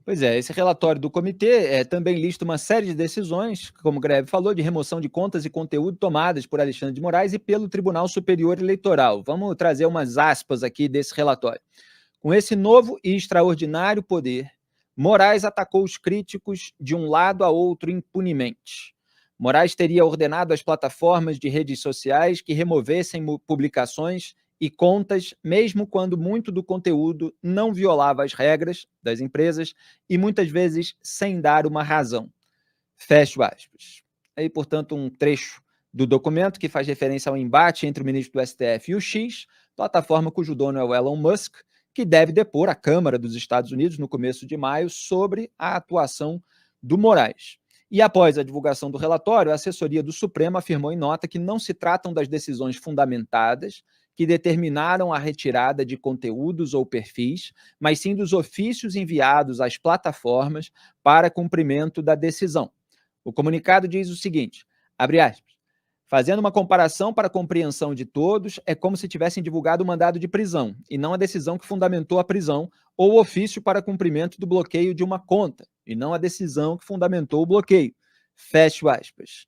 Pois é, esse relatório do comitê também lista uma série de decisões, como o Greve falou, de remoção de contas e conteúdo tomadas por Alexandre de Moraes e pelo Tribunal Superior Eleitoral. Vamos trazer umas aspas aqui desse relatório. Com esse novo e extraordinário poder, Moraes atacou os críticos de um lado a outro impunemente. Moraes teria ordenado às plataformas de redes sociais que removessem publicações e contas, mesmo quando muito do conteúdo não violava as regras das empresas e muitas vezes sem dar uma razão. Fecho aspas. Aí, portanto, um trecho do documento que faz referência ao embate entre o ministro do STF e o X, plataforma cujo dono é o Elon Musk, que deve depor à Câmara dos Estados Unidos no começo de maio sobre a atuação do Moraes. E após a divulgação do relatório, a assessoria do Supremo afirmou em nota que não se tratam das decisões fundamentadas que determinaram a retirada de conteúdos ou perfis, mas sim dos ofícios enviados às plataformas para cumprimento da decisão. O comunicado diz o seguinte, abre aspas, fazendo uma comparação para a compreensão de todos, é como se tivessem divulgado o mandado de prisão, e não a decisão que fundamentou a prisão, ou o ofício para cumprimento do bloqueio de uma conta, e não a decisão que fundamentou o bloqueio. Fecho aspas.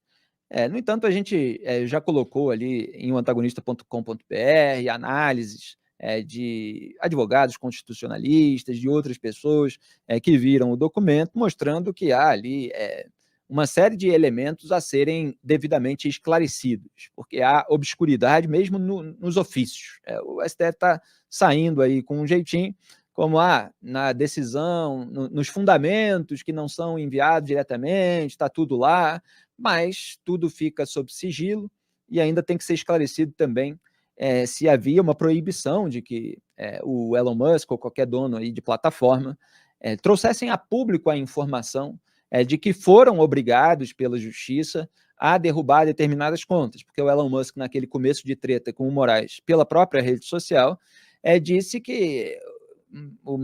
No entanto, a gente já colocou ali em oantagonista.com.br análises de advogados constitucionalistas, de outras pessoas que viram o documento, mostrando que há ali uma série de elementos a serem devidamente esclarecidos, porque há obscuridade mesmo nos ofícios. O STF está saindo aí com um jeitinho, como na decisão, nos fundamentos que não são enviados diretamente, está tudo lá, mas tudo fica sob sigilo e ainda tem que ser esclarecido também se havia uma proibição de que o Elon Musk ou qualquer dono aí de plataforma trouxessem a público a informação de que foram obrigados pela justiça a derrubar determinadas contas, porque o Elon Musk, naquele começo de treta com o Moraes pela própria rede social, disse que o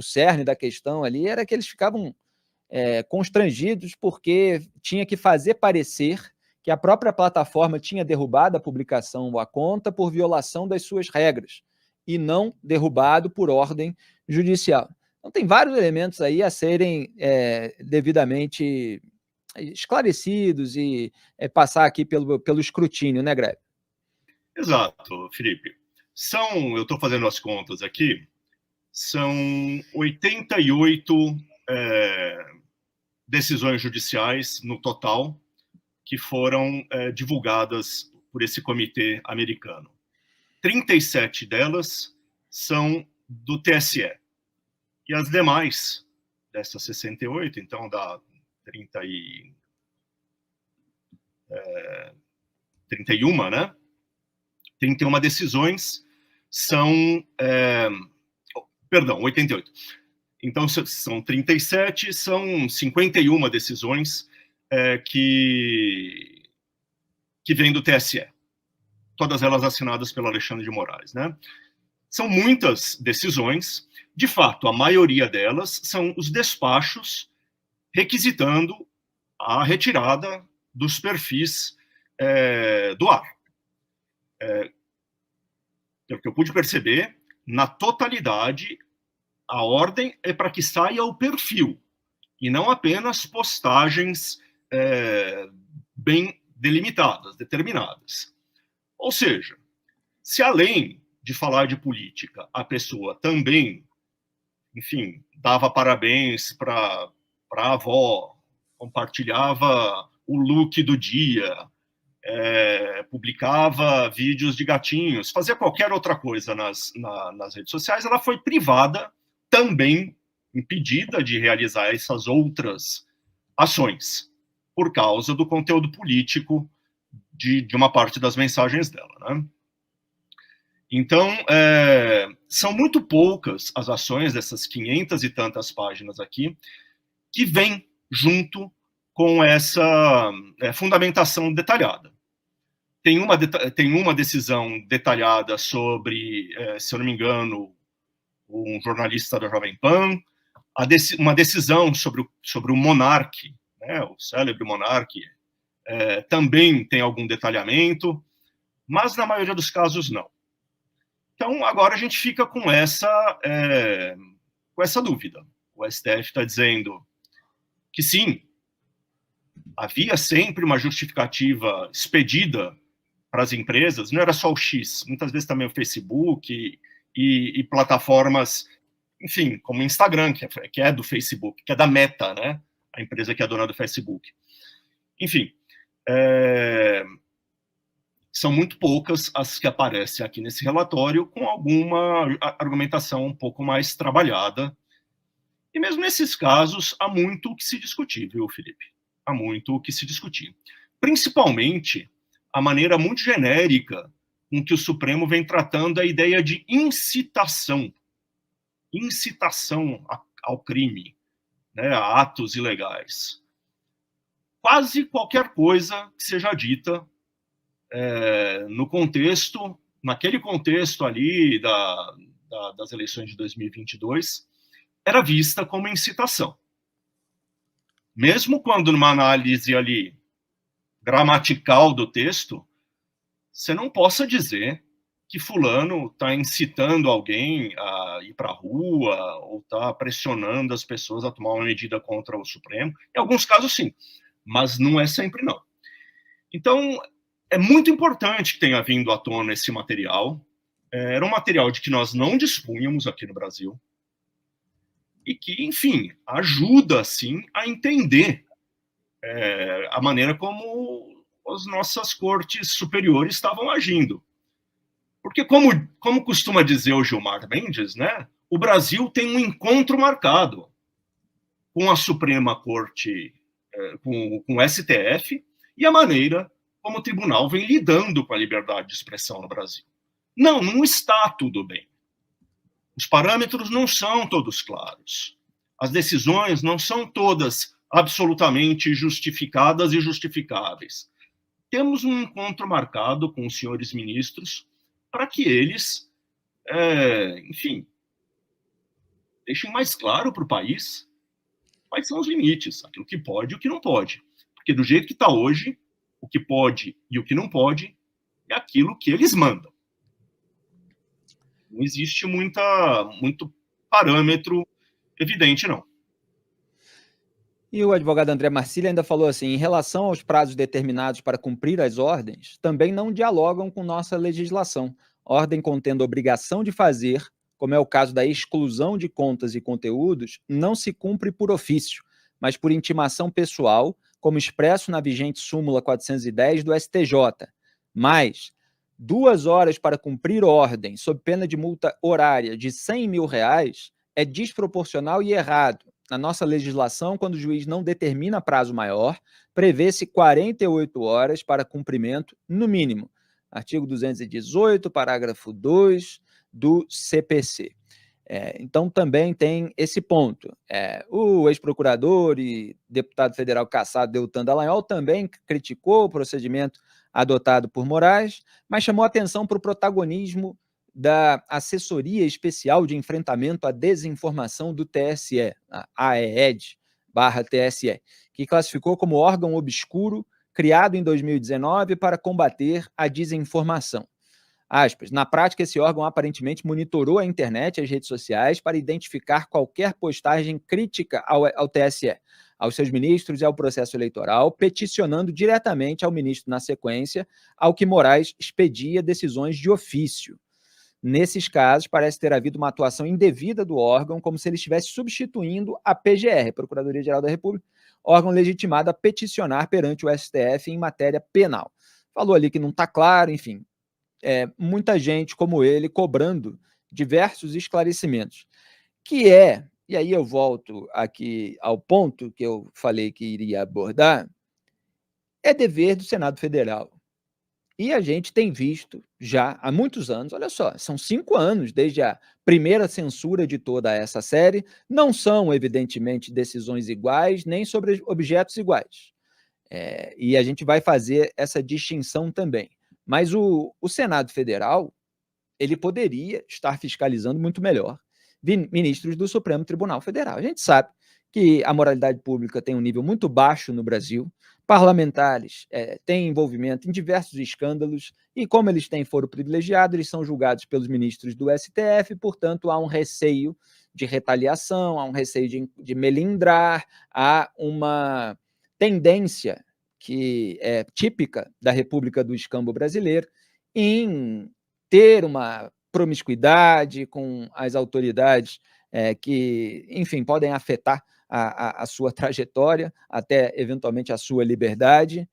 cerne da questão ali era que eles ficavam constrangidos porque tinha que fazer parecer que a própria plataforma tinha derrubado a publicação ou a conta por violação das suas regras e não derrubado por ordem judicial. Então, tem vários elementos aí a serem devidamente esclarecidos e passar aqui pelo escrutínio, né, Greg? Exato, Felipe. Eu estou fazendo as contas aqui, são 88 decisões judiciais no total que foram divulgadas por esse comitê americano. 37 delas são do TSE. E as demais, dessas 68, então dá 31, né? 31 decisões são... perdão, 88. Então, são 37, são 51 decisões que vêm do TSE. Todas elas assinadas pelo Alexandre de Moraes, né? São muitas decisões. De fato, a maioria delas são os despachos requisitando a retirada dos perfis do ar. Pelo que eu pude perceber, na totalidade, a ordem é para que saia o perfil, e não apenas postagens bem delimitadas, determinadas. Ou seja, se além de falar de política, a pessoa também, enfim, dava parabéns para a avó, compartilhava o look do dia, publicava vídeos de gatinhos, fazia qualquer outra coisa nas redes sociais, ela foi privada, também impedida de realizar essas outras ações, por causa do conteúdo político de uma parte das mensagens dela, né? Então, são muito poucas as ações dessas 500 e tantas páginas aqui que vêm junto com essa fundamentação detalhada. Tem uma decisão detalhada sobre, se eu não me engano, um jornalista da Jovem Pan, uma decisão sobre o Monark, né, o célebre Monark, também tem algum detalhamento, mas na maioria dos casos não. Então, agora a gente fica com essa dúvida, o STF está dizendo que sim, havia sempre uma justificativa expedida para as empresas, não era só o X, muitas vezes também o Facebook e plataformas, enfim, como o Instagram, que é do Facebook, que é da Meta, né? A empresa que é dona do Facebook. Enfim, são muito poucas as que aparecem aqui nesse relatório com alguma argumentação um pouco mais trabalhada. E mesmo nesses casos, há muito o que se discutir, viu, Felipe? Há muito o que se discutir. Principalmente a maneira muito genérica com que o Supremo vem tratando a ideia de incitação ao crime, né, a atos ilegais. Quase qualquer coisa que seja dita naquele contexto ali das eleições de 2022, era vista como incitação. Mesmo quando numa análise ali gramatical do texto, você não possa dizer que fulano está incitando alguém a ir para a rua ou está pressionando as pessoas a tomar uma medida contra o Supremo. Em alguns casos, sim, mas não é sempre, não. Então, é muito importante que tenha vindo à tona esse material. Era um material de que nós não dispunhamos aqui no Brasil e que, enfim, ajuda, sim, a entender a maneira como as nossas cortes superiores estavam agindo. Porque, como costuma dizer o Gilmar Mendes, né, o Brasil tem um encontro marcado com a Suprema Corte, com o STF, e a maneira como o tribunal vem lidando com a liberdade de expressão no Brasil. Não está tudo bem. Os parâmetros não são todos claros. As decisões não são todas absolutamente justificadas e justificáveis. Temos um encontro marcado com os senhores ministros para que eles, enfim, deixem mais claro para o país quais são os limites, aquilo que pode e o que não pode. Porque do jeito que está hoje, o que pode e o que não pode é aquilo que eles mandam. Não existe muito parâmetro evidente, não. E o advogado André Marcílio ainda falou assim, em relação aos prazos determinados para cumprir as ordens, também não dialogam com nossa legislação. Ordem contendo obrigação de fazer, como é o caso da exclusão de contas e conteúdos, não se cumpre por ofício, mas por intimação pessoal, como expresso na vigente súmula 410 do STJ. Mas 2 horas para cumprir ordem, sob pena de multa horária de R$100 mil, é desproporcional e errado. Na nossa legislação, quando o juiz não determina prazo maior, prevê-se 48 horas para cumprimento, no mínimo. Artigo 218, parágrafo 2 do CPC. Então, também tem esse ponto. O ex-procurador e deputado federal cassado Deltan Dallagnol também criticou o procedimento adotado por Moraes, mas chamou atenção para o protagonismo da Assessoria Especial de Enfrentamento à Desinformação do TSE, a AED/TSE, que classificou como órgão obscuro criado em 2019 para combater a desinformação. Aspas, na prática, esse órgão aparentemente monitorou a internet e as redes sociais para identificar qualquer postagem crítica ao TSE, aos seus ministros e ao processo eleitoral, peticionando diretamente ao ministro na sequência, ao que Moraes expedia decisões de ofício. Nesses casos, parece ter havido uma atuação indevida do órgão, como se ele estivesse substituindo a PGR, Procuradoria-Geral da República, órgão legitimado a peticionar perante o STF em matéria penal. Falou ali que não está claro, enfim, muita gente como ele cobrando diversos esclarecimentos, e aí eu volto aqui ao ponto que eu falei que iria abordar, é dever do Senado Federal. E a gente tem visto já há muitos anos, olha só, são 5 anos desde a primeira censura de toda essa série, não são, evidentemente, decisões iguais, nem sobre objetos iguais. E a gente vai fazer essa distinção também. Mas o Senado Federal, ele poderia estar fiscalizando muito melhor ministros do Supremo Tribunal Federal. A gente sabe que a moralidade pública tem um nível muito baixo no Brasil, parlamentares têm envolvimento em diversos escândalos e, como eles têm foro privilegiado, eles são julgados pelos ministros do STF, portanto, há um receio de retaliação, há um receio de melindrar, há uma tendência que é típica da República do Escambo brasileiro em ter uma promiscuidade com as autoridades que, enfim, podem afetar a sua trajetória, até eventualmente a sua liberdade.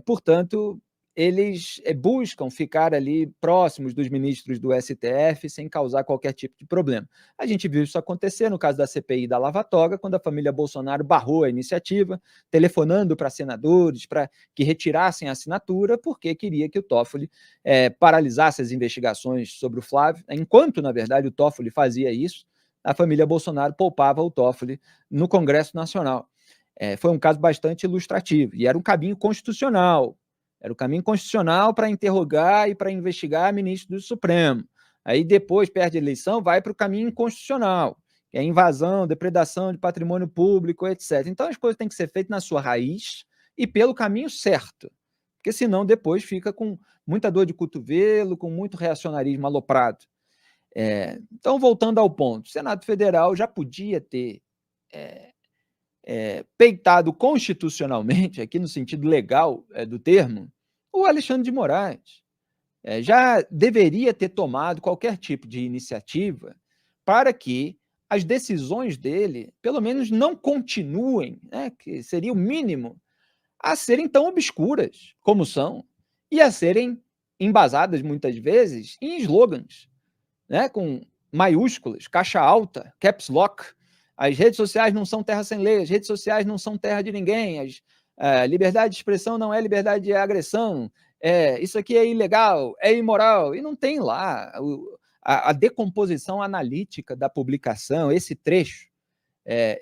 Portanto, eles buscam ficar ali próximos dos ministros do STF sem causar qualquer tipo de problema. A gente viu isso acontecer no caso da CPI da Lava Toga, quando a família Bolsonaro barrou a iniciativa, telefonando para senadores para que retirassem a assinatura, porque queria que o Toffoli paralisasse as investigações sobre o Flávio. Enquanto, na verdade, o Toffoli fazia isso, a família Bolsonaro poupava o Toffoli no Congresso Nacional. Foi um caso bastante ilustrativo, e era um caminho constitucional. Era o caminho constitucional para interrogar e para investigar ministro do Supremo. Aí depois, perde a eleição, vai para o caminho inconstitucional, que é invasão, depredação de patrimônio público, etc. Então as coisas têm que ser feitas na sua raiz e pelo caminho certo, porque senão depois fica com muita dor de cotovelo, com muito reacionarismo aloprado. Então, voltando ao ponto, o Senado Federal já podia ter peitado constitucionalmente, aqui no sentido legal do termo, o Alexandre de Moraes. Já deveria ter tomado qualquer tipo de iniciativa para que as decisões dele, pelo menos, não continuem, que seria o mínimo, a serem tão obscuras como são, e a serem embasadas, muitas vezes, em slogans, com maiúsculas, caixa alta, caps lock. As redes sociais não são terra sem lei, as redes sociais não são terra de ninguém, liberdade de expressão não é liberdade de agressão, isso aqui é ilegal, é imoral, e não tem lá a decomposição analítica da publicação. Esse trecho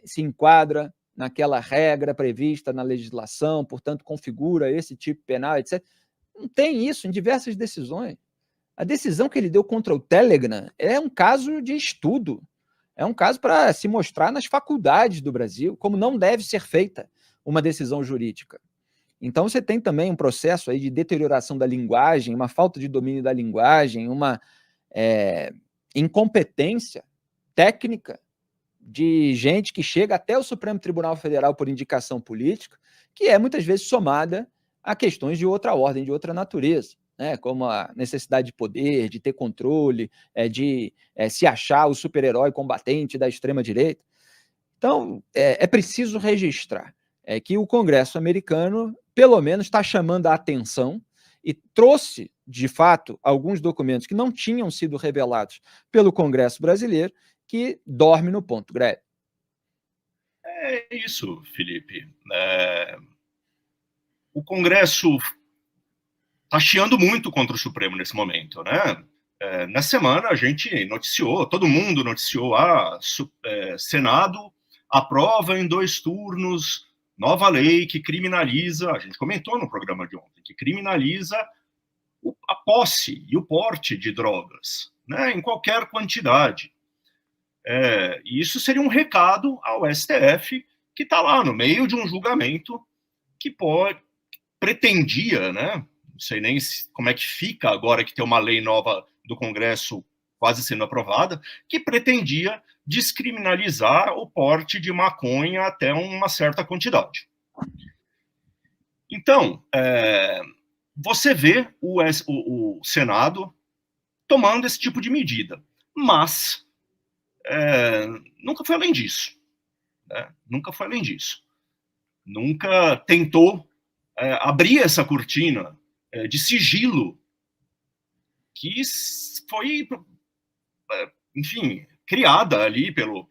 se enquadra naquela regra prevista na legislação, portanto, configura esse tipo penal, etc. Não tem isso em diversas decisões. A decisão que ele deu contra o Telegram é um caso de estudo, é um caso para se mostrar nas faculdades do Brasil como não deve ser feita uma decisão jurídica. Então você tem também um processo aí de deterioração da linguagem, uma falta de domínio da linguagem, uma incompetência técnica de gente que chega até o Supremo Tribunal Federal por indicação política, que é muitas vezes somada a questões de outra ordem, de outra natureza, como a necessidade de poder, de ter controle, de se achar o super-herói combatente da extrema-direita. Então, é preciso registrar que o Congresso americano, pelo menos, está chamando a atenção e trouxe, de fato, alguns documentos que não tinham sido revelados pelo Congresso brasileiro, que dorme no ponto, Greg. É isso, Felipe. O Congresso está chiando muito contra o Supremo nesse momento, né? Nessa semana a gente noticiou, todo mundo noticiou, Senado aprova em 2 turnos nova lei que criminaliza, a gente comentou no programa de ontem, que criminaliza a posse e o porte de drogas, né, em qualquer quantidade. E isso seria um recado ao STF, que está lá no meio de um julgamento que pretendia, né, não sei nem como é que fica agora que tem uma lei nova do Congresso quase sendo aprovada, que pretendia descriminalizar o porte de maconha até uma certa quantidade. Então, você vê o Senado tomando esse tipo de medida, mas nunca foi além disso. Nunca foi além disso. Nunca tentou abrir essa cortina de sigilo que foi, enfim, criada ali pelo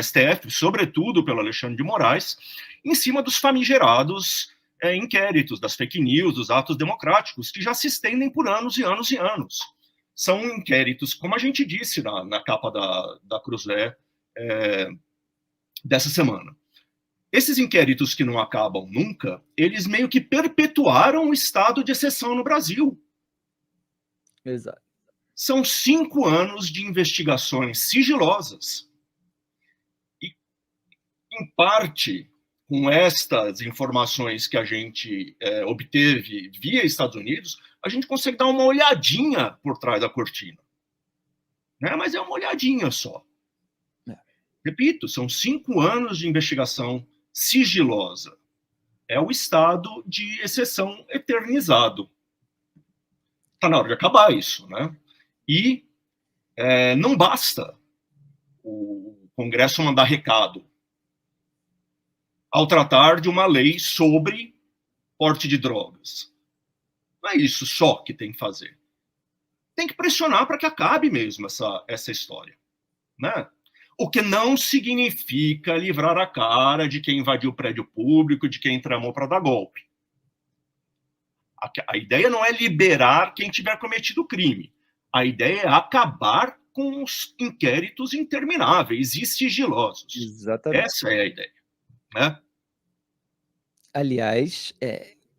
STF, sobretudo pelo Alexandre de Moraes, em cima dos famigerados inquéritos, das fake news, dos atos democráticos, que já se estendem por anos e anos e anos. São inquéritos, como a gente disse na capa da Cruzeiro dessa semana. Esses inquéritos que não acabam nunca, eles meio que perpetuaram o estado de exceção no Brasil. Exato. São 5 anos de investigações sigilosas e, em parte, com estas informações que a gente obteve via Estados Unidos, a gente consegue dar uma olhadinha por trás da cortina. Né? Mas é uma olhadinha só. Repito, são 5 anos de investigação sigilosa. É o estado de exceção eternizado. Está na hora de acabar isso, né? E não basta o Congresso mandar recado ao tratar de uma lei sobre porte de drogas. Não é isso só que tem que fazer. Tem que pressionar para que acabe mesmo essa história, né? O que não significa livrar a cara de quem invadiu o prédio público, de quem tramou para dar golpe. A ideia não é liberar quem tiver cometido o crime. A ideia é acabar com os inquéritos intermináveis e sigilosos. Exatamente. Essa é a ideia, né? Aliás,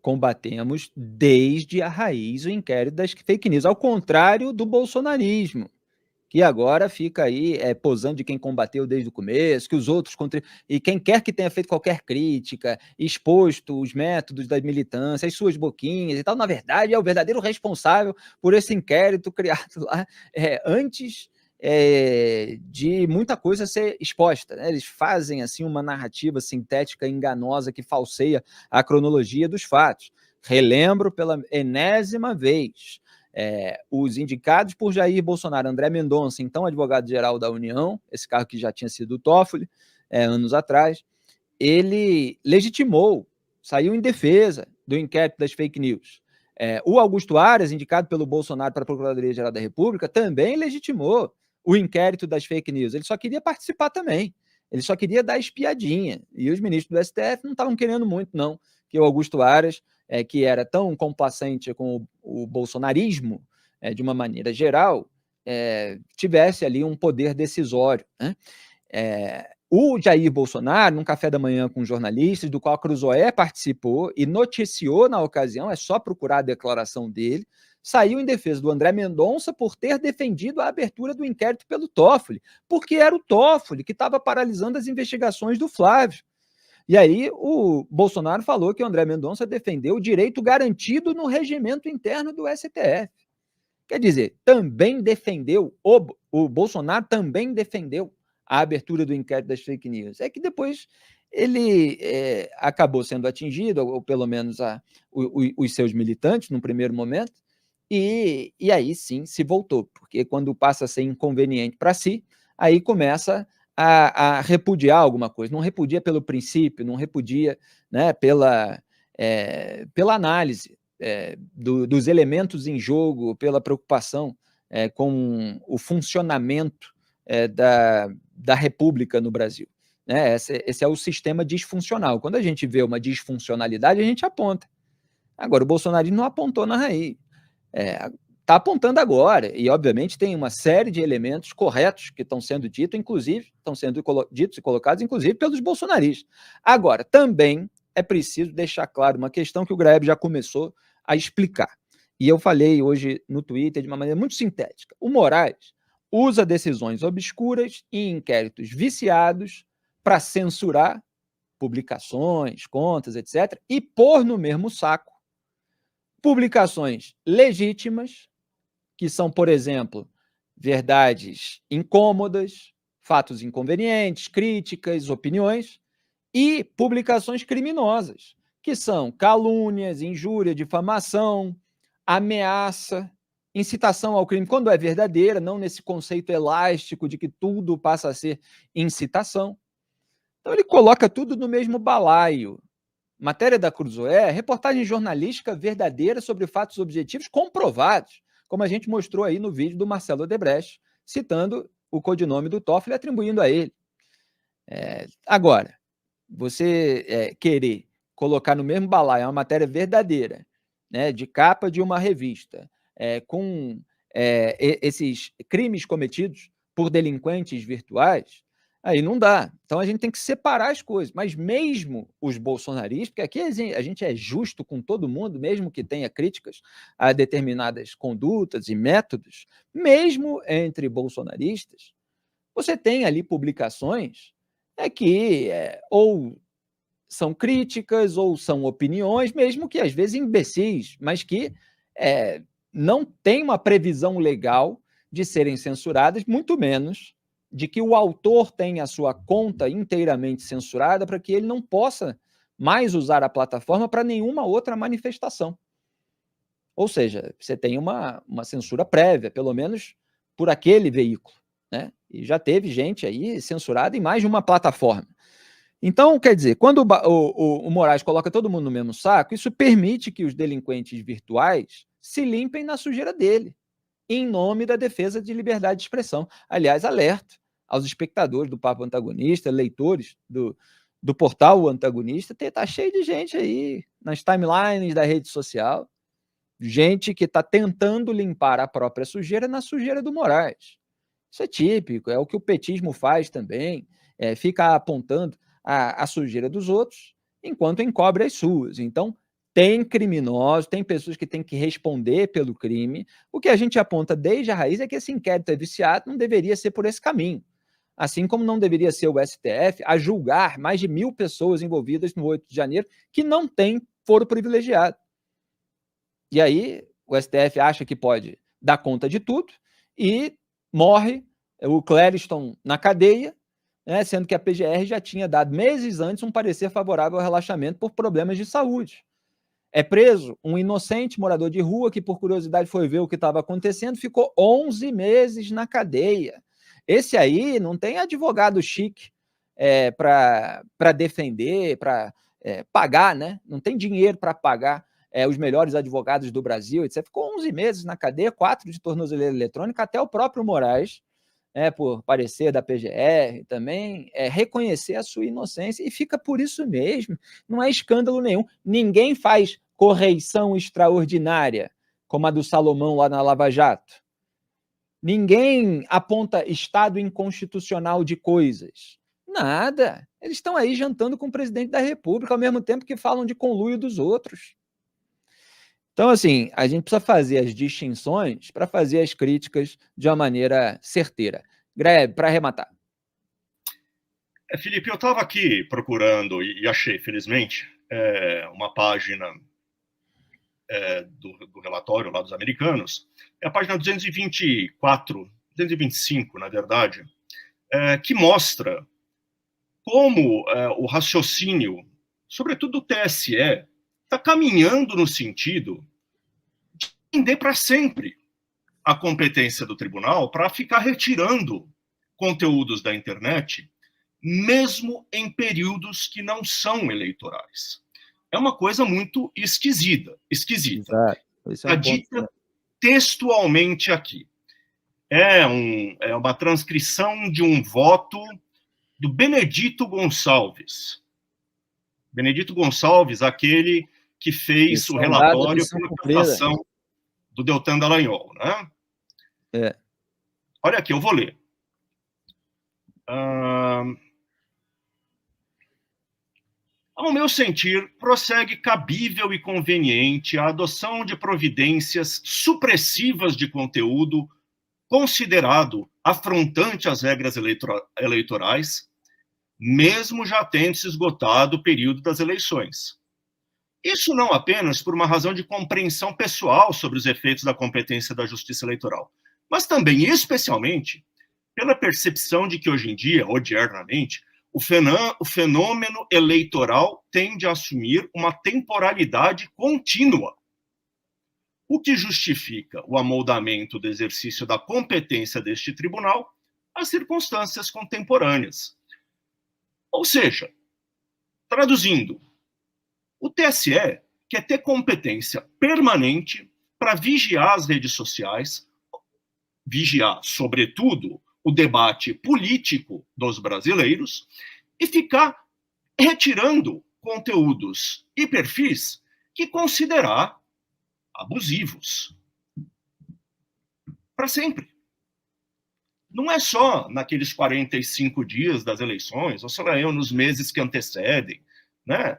combatemos desde a raiz o inquérito das fake news, ao contrário do bolsonarismo, que agora fica aí posando de quem combateu desde o começo, que os outros e quem quer que tenha feito qualquer crítica, exposto os métodos da militância, as suas boquinhas e tal, na verdade é o verdadeiro responsável por esse inquérito criado lá antes de muita coisa ser exposta, né? Eles fazem assim uma narrativa sintética enganosa que falseia a cronologia dos fatos. Relembro pela enésima vez, os indicados por Jair Bolsonaro, André Mendonça, então advogado-geral da União, esse cargo que já tinha sido o Toffoli, anos atrás, ele legitimou, saiu em defesa do inquérito das fake news. O Augusto Aras, indicado pelo Bolsonaro para a Procuradoria-Geral da República, também legitimou o inquérito das fake news. Ele só queria participar também. Ele só queria dar espiadinha. E os ministros do STF não estavam querendo muito, não, que o Augusto Aras, que era tão complacente com o bolsonarismo, de uma maneira geral, tivesse ali um poder decisório, né? O Jair Bolsonaro, num café da manhã com jornalistas, do qual a Cruzoé participou e noticiou na ocasião, é só procurar a declaração dele, saiu em defesa do André Mendonça por ter defendido a abertura do inquérito pelo Toffoli, porque era o Toffoli que estava paralisando as investigações do Flávio. E aí o Bolsonaro falou que o André Mendonça defendeu o direito garantido no regimento interno do STF. Quer dizer, também defendeu, o Bolsonaro também defendeu a abertura do inquérito das fake news. É que depois ele acabou sendo atingido, ou pelo menos os seus militantes, no primeiro momento, e aí sim se voltou, porque quando passa a ser inconveniente para si, aí começa a repudiar alguma coisa. Não repudia pelo princípio, não repudia, né, pela análise dos elementos em jogo, pela preocupação com o funcionamento da República no Brasil. Né? Esse é o sistema disfuncional. Quando a gente vê uma disfuncionalidade, a gente aponta. Agora, o bolsonarismo não apontou na raiz. Está apontando agora, e obviamente tem uma série de elementos corretos que estão sendo ditos, inclusive, estão sendo ditos e colocados, inclusive, pelos bolsonaristas. Agora, também é preciso deixar claro uma questão que o Graeb já começou a explicar. E eu falei hoje no Twitter de uma maneira muito sintética. O Moraes usa decisões obscuras e inquéritos viciados para censurar publicações, contas, etc., e pôr no mesmo saco publicações legítimas, que são, por exemplo, verdades incômodas, fatos inconvenientes, críticas, opiniões, e publicações criminosas, que são calúnias, injúria, difamação, ameaça, incitação ao crime, quando é verdadeira, não nesse conceito elástico de que tudo passa a ser incitação. Então ele coloca tudo no mesmo balaio. Matéria da Cruzoé, reportagem jornalística verdadeira sobre fatos objetivos comprovados, como a gente mostrou aí no vídeo do Marcelo Odebrecht, citando o codinome do Toffoli e atribuindo a ele. Agora, você querer colocar no mesmo balaio uma matéria verdadeira, né, de capa de uma revista, com esses crimes cometidos por delinquentes virtuais, aí não dá. Então a gente tem que separar as coisas. Mas mesmo os bolsonaristas, porque aqui a gente é justo com todo mundo, mesmo que tenha críticas a determinadas condutas e métodos, mesmo entre bolsonaristas, você tem ali publicações que ou são críticas ou são opiniões, mesmo que às vezes imbecis, mas que não tem uma previsão legal de serem censuradas, muito menos de que o autor tenha a sua conta inteiramente censurada para que ele não possa mais usar a plataforma para nenhuma outra manifestação. Ou seja, você tem uma censura prévia, pelo menos por aquele veículo, né? E já teve gente aí censurada em mais de uma plataforma. Então, quer dizer, quando o Moraes coloca todo mundo no mesmo saco, isso permite que os delinquentes virtuais se limpem na sujeira dele, em nome da defesa de liberdade de expressão. Aliás, alerta aos espectadores do Papo Antagonista, leitores do portal Antagonista, tá cheio de gente aí nas timelines da rede social, gente que está tentando limpar a própria sujeira na sujeira do Moraes. Isso é típico, é o que o petismo faz também, fica apontando a sujeira dos outros, enquanto encobre as suas. Então, tem criminosos, tem pessoas que têm que responder pelo crime. O que a gente aponta desde a raiz é que esse inquérito é viciado, não deveria ser por esse caminho. Assim como não deveria ser o STF a julgar mais de 1.000 pessoas envolvidas no 8 de janeiro que não têm foro privilegiado. E aí o STF acha que pode dar conta de tudo e morre o Clériston na cadeia, né, sendo que a PGR já tinha dado meses antes um parecer favorável ao relaxamento por problemas de saúde. É preso um inocente morador de rua que, por curiosidade, foi ver o que estava acontecendo, ficou 11 meses na cadeia. Esse aí não tem advogado chique para defender, para pagar, né? Não tem dinheiro para pagar os melhores advogados do Brasil, etc. Ficou 11 meses na cadeia, 4 de tornozeleira eletrônica, até o próprio Moraes, por parecer da PGR também, reconhecer a sua inocência, e fica por isso mesmo, não é escândalo nenhum. Ninguém faz correição extraordinária, como a do Salomão lá na Lava Jato. Ninguém aponta estado inconstitucional de coisas. Nada. Eles estão aí jantando com o presidente da República, ao mesmo tempo que falam de conluio dos outros. Então, assim, a gente precisa fazer as distinções para fazer as críticas de uma maneira certeira. Grebe, para arrematar. Felipe, eu estava aqui procurando e achei, felizmente, uma página do relatório lá dos americanos, é a página 224, 225, na verdade, que mostra como o raciocínio, sobretudo do TSE, está caminhando no sentido de entender para sempre a competência do tribunal para ficar retirando conteúdos da internet, mesmo em períodos que não são eleitorais. É uma coisa muito esquisita. Está dita textualmente aqui. É uma transcrição de um voto do Benedito Gonçalves. Benedito Gonçalves, aquele que fez o relatório pela captação do Deltan Dallagnol, né? Olha aqui, eu vou ler. Ao meu sentir, prossegue cabível e conveniente a adoção de providências supressivas de conteúdo considerado afrontante às regras eleitorais, mesmo já tendo se esgotado o período das eleições. Isso não apenas por uma razão de compreensão pessoal sobre os efeitos da competência da Justiça Eleitoral, mas também, especialmente, pela percepção de que hoje em dia, odiernamente, o fenômeno eleitoral tende a assumir uma temporalidade contínua, o que justifica o amoldamento do exercício da competência deste tribunal às circunstâncias contemporâneas. Ou seja, traduzindo, o TSE quer ter competência permanente para vigiar as redes sociais, vigiar, sobretudo, o debate político dos brasileiros e ficar retirando conteúdos e perfis que considerar abusivos. Para sempre. Não é só naqueles 45 dias das eleições, ou sei lá, nos meses que antecedem, né?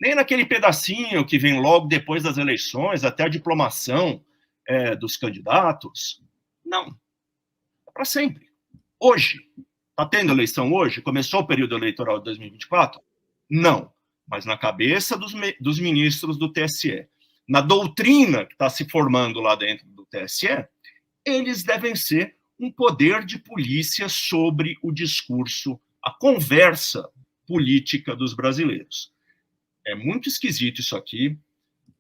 Nem naquele pedacinho que vem logo depois das eleições, até a diplomação dos candidatos. Não. É para sempre. Hoje. Está tendo eleição hoje? Começou o período eleitoral de 2024? Não. mas na cabeça dos ministros do TSE, na doutrina que está se formando lá dentro do TSE, eles devem ser um poder de polícia sobre o discurso, a conversa política dos brasileiros. É muito esquisito isso aqui.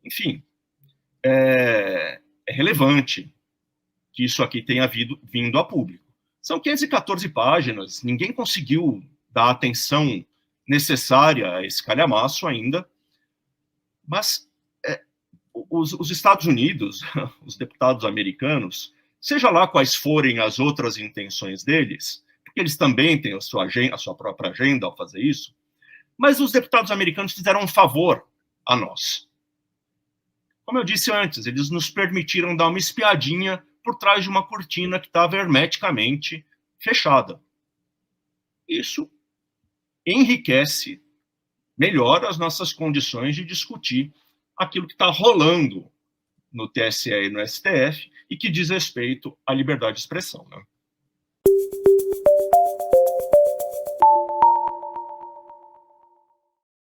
Enfim, é relevante que isso aqui tenha vindo a público. São 514 páginas, ninguém conseguiu dar a atenção necessária a esse calhamaço ainda, mas os Estados Unidos, os deputados americanos, seja lá quais forem as outras intenções deles, porque eles também têm a sua própria agenda ao fazer isso, mas os deputados americanos fizeram um favor a nós. Como eu disse antes, eles nos permitiram dar uma espiadinha por trás de uma cortina que estava hermeticamente fechada. Isso enriquece, melhora as nossas condições de discutir aquilo que está rolando no TSE e no STF e que diz respeito à liberdade de expressão, né?